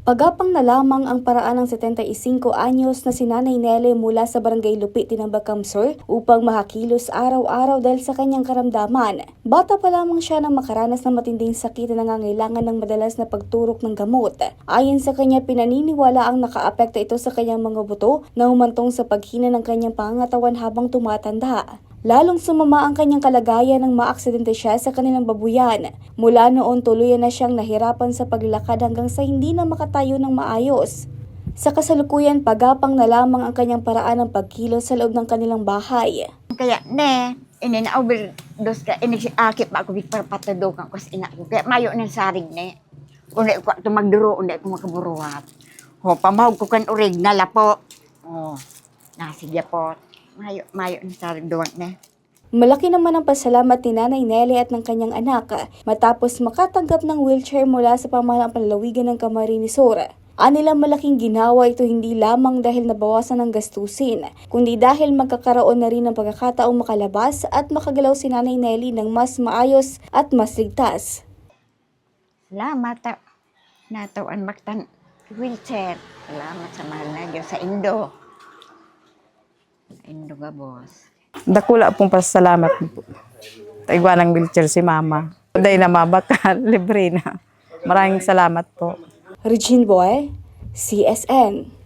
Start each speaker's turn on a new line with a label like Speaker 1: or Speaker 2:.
Speaker 1: Pagapang na lamang ang paraan ng 75 anyos na si Nanay Nele mula sa Barangay Lupi, Tinambak Kamsur upang makakilos araw-araw dahil sa kanyang karamdaman. Bata pa lamang siya nang makaranas ng matinding sakit na nangangailangan ng madalas na pagturok ng gamot. Ayon sa kanya, pinaniniwala ang nakaapekto ito sa kanyang mga buto na humantong sa paghina ng kanyang pangangatawan habang tumatanda. Lalong sumama ang kanyang kalagayan nang maaksidente siya sa kanilang babuyan. Mula noon, tuluyan na siyang nahirapan sa paglalakad hanggang sa hindi na makatayo ng maayos. Sa kasalukuyan, pagapang na lamang ang kanyang paraan ng pagkilos sa loob ng kanilang bahay.
Speaker 2: Kaya ini na overdose ka, ini si akip ako bigparpatadokan ko sa ina ko. Kaya mayo ng sarig Unda ko ito magduro, unda ko makaburuhat. Ho, pamahog ko kan urig na lapo. Oh, nasigya po. Mayo ng sarig duwag
Speaker 1: Malaki naman ang pasalamat ni Nanay Nele at ng kanyang anak matapos makatanggap ng wheelchair mula sa pamahalaang panlalawigan ng Camarines Sur. Anilang malaking ginawa ito hindi lamang dahil nabawasan ng gastusin, kundi dahil magkakaroon na rin ng pagkakataong makalabas at makagalaw si Nanay Nele ng mas maayos at mas ligtas.
Speaker 2: Salamat natawan maktan wheelchair. Salamat sa mahal na Diyos sa Indo. Indo ga boss.
Speaker 3: Dakula pong pasalamat po. Taigwa ng wheelchair si Mama. Dahil na mabaka, libre na. Maraming salamat po.
Speaker 1: Regine Boy, CSN.